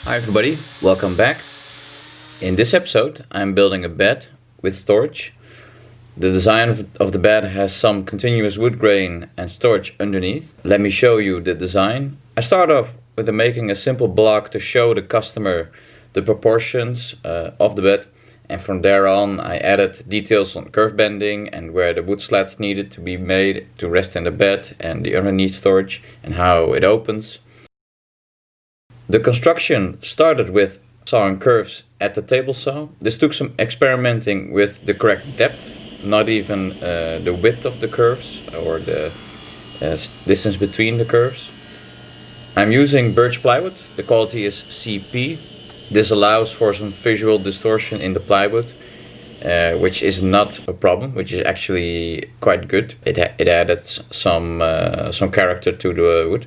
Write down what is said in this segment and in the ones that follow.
Hi everybody, welcome back. In this episode I'm building a bed with storage. The design of the bed has some continuous wood grain and storage underneath. Let me show you the design. I start off with making a simple block to show the customer the proportions of the bed, and from there on I added details on kerf bending and where the wood slats needed to be made to rest in the bed and the underneath storage and how it opens. The construction started with sawing kerfs at the table saw. This took some experimenting with the correct depth, not even the width of the kerfs or the distance between the kerfs. I'm using birch plywood. The quality is CP. This allows for some visual distortion in the plywood, which is not a problem, which is actually quite good. It added some character to the wood.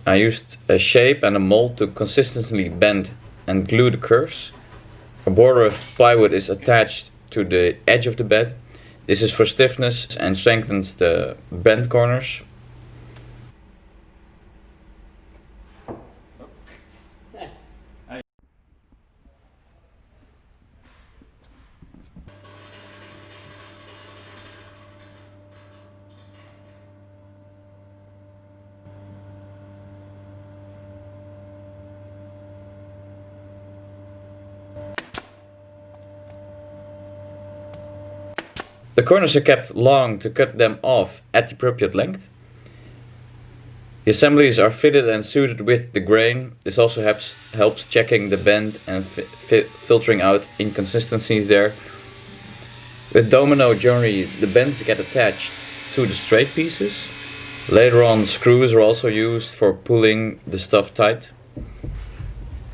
I used a shape and a mold to consistently bend and glue the kerfs. A border of plywood is attached to the edge of the bed. This is for stiffness and strengthens the bent corners. The corners are kept long to cut them off at the appropriate length. The assemblies are fitted and suited with the grain. This also helps checking the bend and filtering out inconsistencies there. With domino joinery, the bends get attached to the straight pieces. Later on, screws are also used for pulling the stuff tight.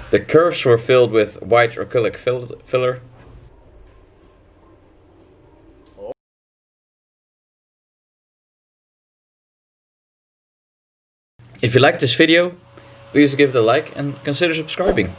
The kerfs were filled with white acrylic filler. If you liked this video, please give it a like and consider subscribing.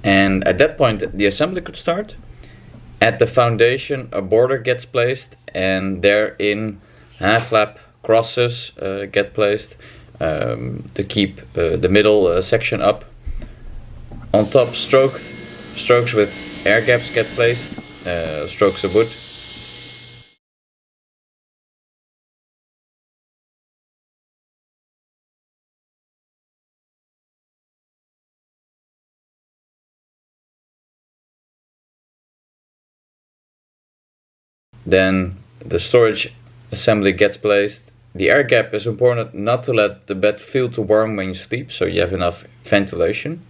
And at that point the assembly could start. At the foundation a border gets placed, and therein half lap crosses get placed to keep the middle section up. On top strokes with air gaps get placed, strokes of wood. Then the storage assembly gets placed. The air gap is important not to let the bed feel too warm when you sleep, so you have enough ventilation.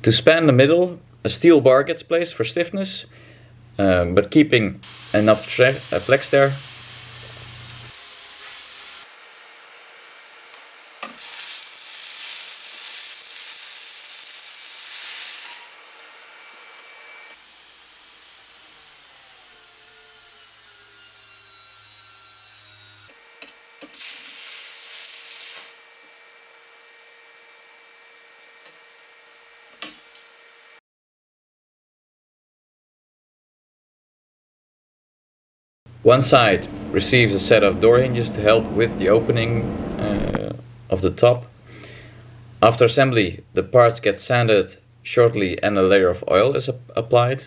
To span the middle, a steel bar gets placed for stiffness, but keeping enough flex there. One side receives a set of door hinges to help with the opening of the top. After assembly, the parts get sanded shortly and a layer of oil is applied.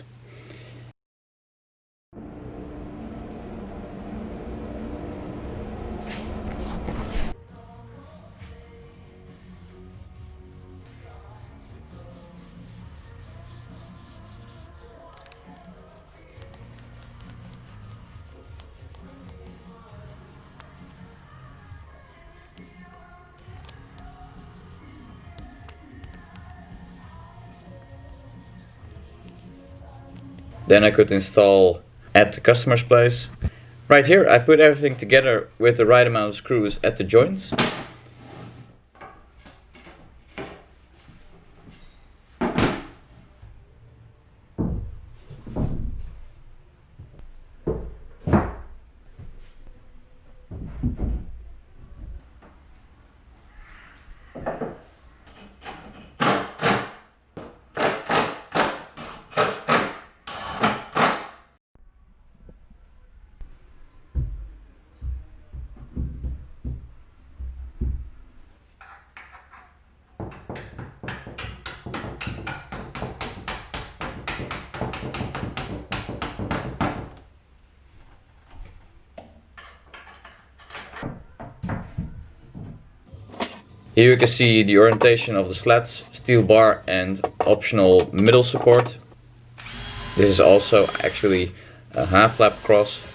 Then I could install at the customer's place. Right here I put everything together with the right amount of screws at the joints. Here you can see the orientation of the slats, steel bar and optional middle support. This is also actually a half flap cross.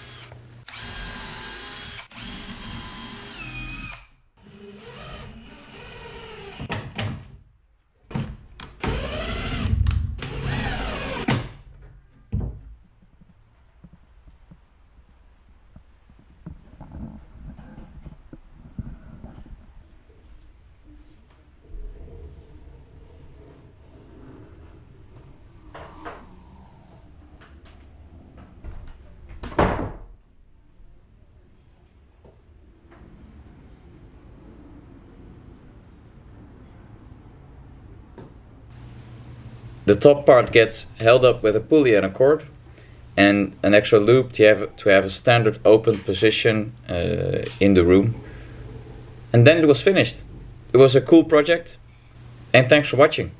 The top part gets held up with a pulley and a cord, and an extra loop to have a standard open position in the room. And then it was finished. It was a cool project, and thanks for watching.